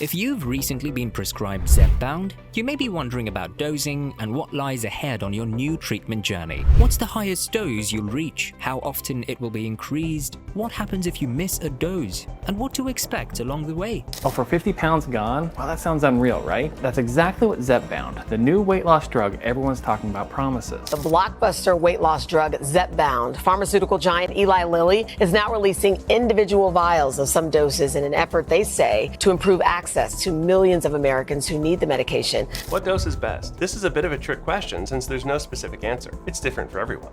If you've recently been prescribed Zepbound, you may be wondering about dosing and what lies ahead on your new treatment journey. What's the highest dose you'll reach? How often it will be increased? What happens if you miss a dose? And what to expect along the way? Oh, for 50 pounds gone? Wow, that sounds unreal, right? That's exactly what Zepbound, the new weight loss drug everyone's talking about, promises. The blockbuster weight loss drug Zepbound, pharmaceutical giant Eli Lilly is now releasing individual vials of some doses in an effort, they say, to improve access to millions of Americans who need the medication. What dose is best? This is a bit of a trick question since there's no specific answer. It's different for everyone.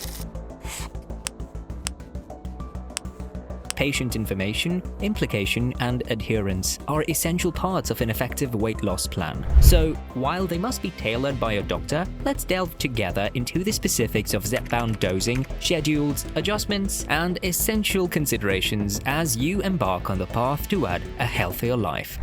Patient information, implication, and adherence are essential parts of an effective weight loss plan. So, while they must be tailored by a doctor, let's delve together into the specifics of Zepbound dosing, schedules, adjustments, and essential considerations as you embark on the path toward a healthier life.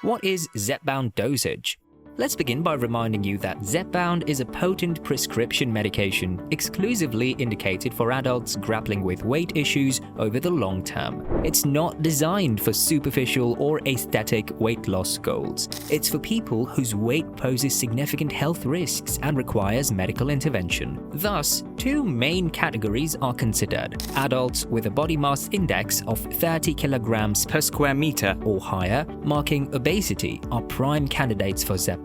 What is Zepbound dosage? Let's begin by reminding you that Zepbound is a potent prescription medication exclusively indicated for adults grappling with weight issues over the long term. It's not designed for superficial or aesthetic weight loss goals. It's for people whose weight poses significant health risks and requires medical intervention. Thus, two main categories are considered. Adults with a body mass index of 30 kilograms per square meter or higher, marking obesity, are prime candidates for Zepbound.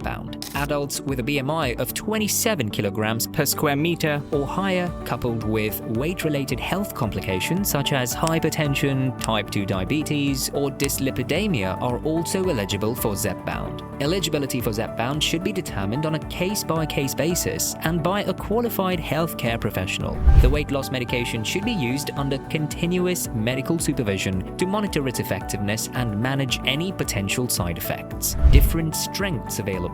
Adults with a BMI of 27 kilograms per square meter or higher, coupled with weight-related health complications such as hypertension, type 2 diabetes, or dyslipidemia are also eligible for Zepbound. Eligibility for Zepbound should be determined on a case-by-case basis and by a qualified healthcare professional. The weight loss medication should be used under continuous medical supervision to monitor its effectiveness and manage any potential side effects. Different strengths available.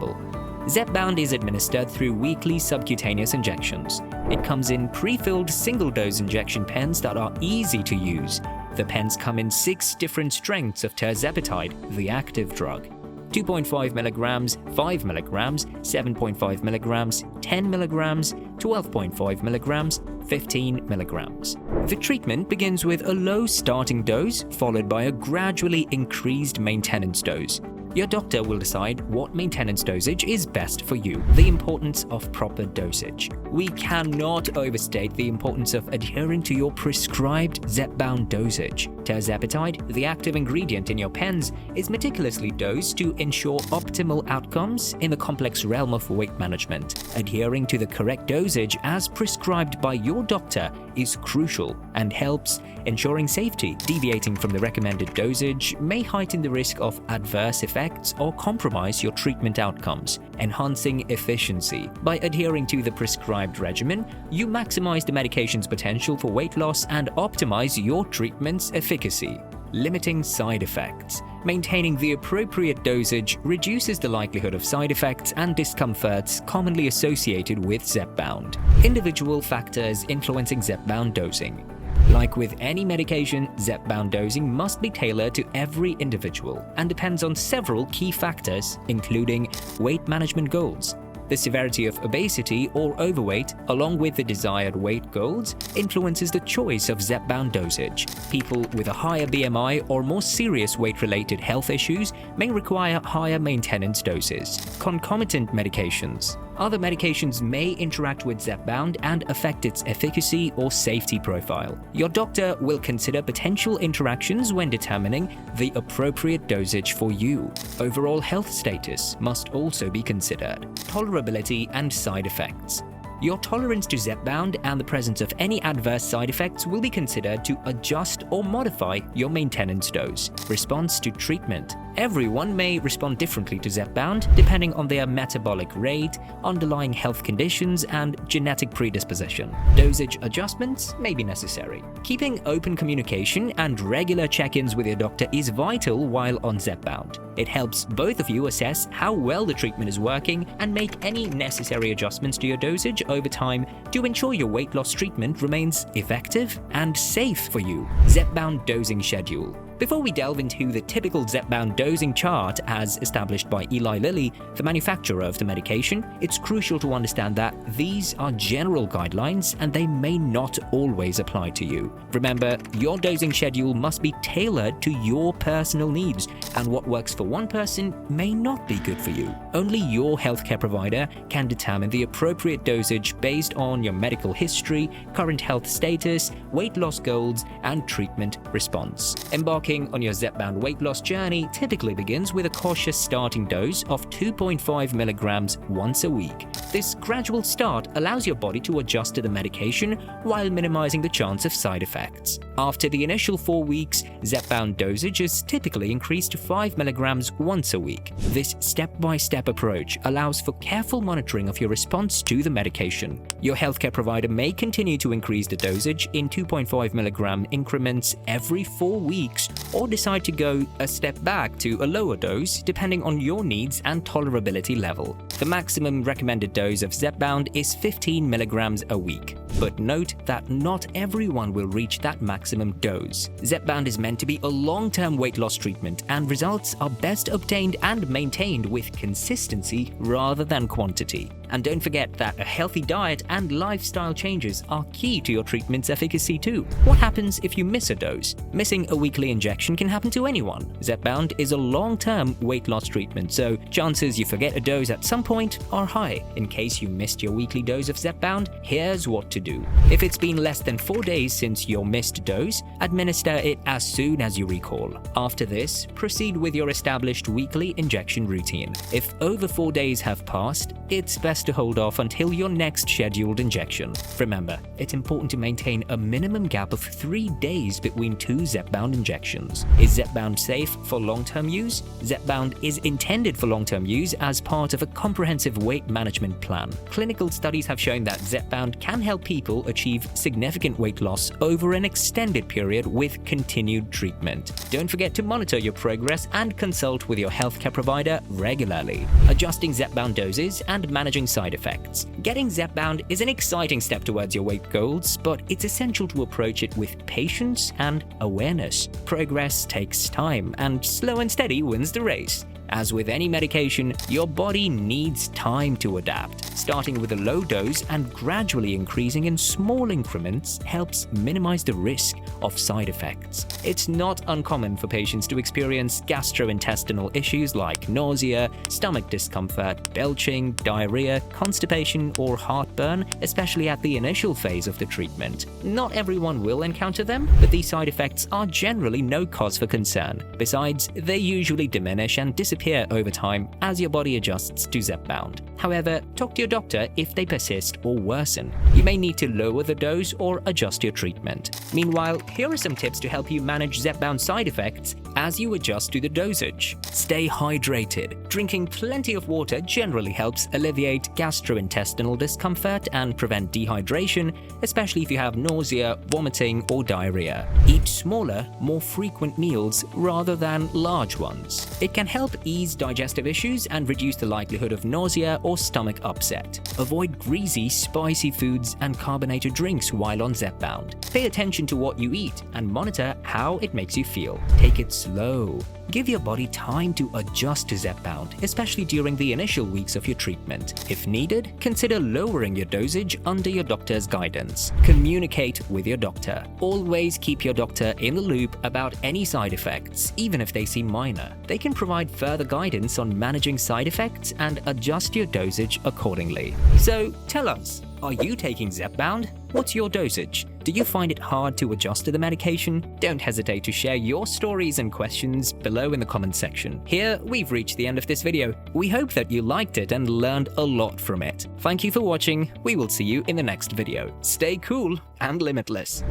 Zepbound is administered through weekly subcutaneous injections. It comes in pre-filled single-dose injection pens that are easy to use. The pens come in 6 different strengths of tirzepatide, the active drug: 2.5 milligrams, 5 milligrams, 7.5 milligrams, 10 milligrams, 12.5 milligrams, 15 milligrams. The treatment begins with a low starting dose followed by a gradually increased maintenance dose. Your doctor will decide what maintenance dosage is best for you. The importance of proper dosage. We cannot overstate the importance of adhering to your prescribed Zepbound dosage. Tirzepatide, the active ingredient in your pens, is meticulously dosed to ensure optimal outcomes in the complex realm of weight management. Adhering to the correct dosage as prescribed by your doctor is crucial and helps ensuring safety. Deviating from the recommended dosage may heighten the risk of adverse effects or compromise your treatment outcomes, enhancing efficiency. By adhering to the prescribed regimen, you maximize the medication's potential for weight loss and optimize your treatment's efficacy. Limiting side effects. Maintaining the appropriate dosage reduces the likelihood of side effects and discomforts commonly associated with Zepbound. Individual factors influencing Zepbound dosing. Like with any medication, Zepbound dosing must be tailored to every individual and depends on several key factors, including weight management goals. The severity of obesity or overweight, along with the desired weight goals, influences the choice of Zepbound dosage. People with a higher BMI or more serious weight-related health issues may require higher maintenance doses. Concomitant medications. Other medications may interact with Zepbound and affect its efficacy or safety profile. Your doctor will consider potential interactions when determining the appropriate dosage for you. Overall health status must also be considered. Tolerability and side effects. Your tolerance to Zepbound and the presence of any adverse side effects will be considered to adjust or modify your maintenance dose. Response to treatment. Everyone may respond differently to Zepbound depending on their metabolic rate, underlying health conditions, and genetic predisposition. Dosage adjustments may be necessary. Keeping open communication and regular check-ins with your doctor is vital while on Zepbound. It helps both of you assess how well the treatment is working and make any necessary adjustments to your dosage over time to ensure your weight loss treatment remains effective and safe for you. Zepbound dosing schedule. Before we delve into the typical Zepbound dosing chart as established by Eli Lilly, the manufacturer of the medication, it's crucial to understand that these are general guidelines and they may not always apply to you. Remember, your dosing schedule must be tailored to your personal needs, and what works for one person may not be good for you. Only your healthcare provider can determine the appropriate dosage based on your medical history, current health status, weight loss goals, and treatment response. Embarking on your Zepbound weight loss journey typically begins with a cautious starting dose of 2.5 milligrams once a week. This gradual start allows your body to adjust to the medication while minimizing the chance of side effects. After the initial 4 weeks, Zepbound dosage is typically increased to 5 milligrams once a week. This step-by-step approach allows for careful monitoring of your response to the medication. Your healthcare provider may continue to increase the dosage in 2.5 milligram increments every 4 weeks, or decide to go a step back to a lower dose depending on your needs and tolerability level. The maximum recommended dose of Zepbound is 15 milligrams a week. But note that not everyone will reach that maximum dose. Zepbound is meant to be a long-term weight loss treatment, and results are best obtained and maintained with consistency rather than quantity. And don't forget that a healthy diet and lifestyle changes are key to your treatment's efficacy too. What happens if you miss a dose? Missing a weekly injection can happen to anyone. Zepbound is a long-term weight loss treatment, so chances you forget a dose at some point are high. In case you missed your weekly dose of Zepbound, here's what to do. If it's been less than 4 days since your missed dose, administer it as soon as you recall. After this, proceed with your established weekly injection routine. If over 4 days have passed, it's best to hold off until your next scheduled injection. Remember, it's important to maintain a minimum gap of 3 days between 2 Zepbound injections. Is Zepbound safe for long-term use? Zepbound is intended for long-term use as part of a comprehensive weight management plan. Clinical studies have shown that Zepbound can help people achieve significant weight loss over an extended period with continued treatment. Don't forget to monitor your progress and consult with your healthcare provider regularly. Adjusting Zepbound doses and managing side effects. Getting Zepbound is an exciting step towards your weight goals, but it's essential to approach it with patience and awareness. Progress takes time, and slow and steady wins the race. As with any medication, your body needs time to adapt. Starting with a low dose and gradually increasing in small increments helps minimize the risk of side effects. It's not uncommon for patients to experience gastrointestinal issues like nausea, stomach discomfort, belching, diarrhea, constipation, or heartburn, especially at the initial phase of the treatment. Not everyone will encounter them, but these side effects are generally no cause for concern. Besides, they usually diminish and disappear over time as your body adjusts to Zepbound. However, talk to your doctor if they persist or worsen. You may need to lower the dose or adjust your treatment. Meanwhile, here are some tips to help you manage Zepbound side effects as you adjust to the dosage. Stay hydrated. Drinking plenty of water generally helps alleviate gastrointestinal discomfort and prevent dehydration, especially if you have nausea, vomiting, or diarrhea. Eat smaller, more frequent meals rather than large ones. It can help ease digestive issues and reduce the likelihood of nausea or stomach upset. Avoid greasy, spicy foods and carbonated drinks while on Zepbound. Pay attention to what you eat and monitor how it makes you feel. Take it slow. Give your body time to adjust to Zepbound, especially during the initial weeks of your treatment. If needed, consider lowering your dosage under your doctor's guidance. Communicate with your doctor. Always keep your doctor in the loop about any side effects, even if they seem minor. They can provide further guidance on managing side effects and adjust your dosage accordingly. So tell us, are you taking Zepbound? What's your dosage? Do you find it hard to adjust to the medication? Don't hesitate to share your stories and questions below in the comments section. Here, we've reached the end of this video. We hope that you liked it and learned a lot from it. Thank you for watching. We will see you in the next video. Stay cool and limitless.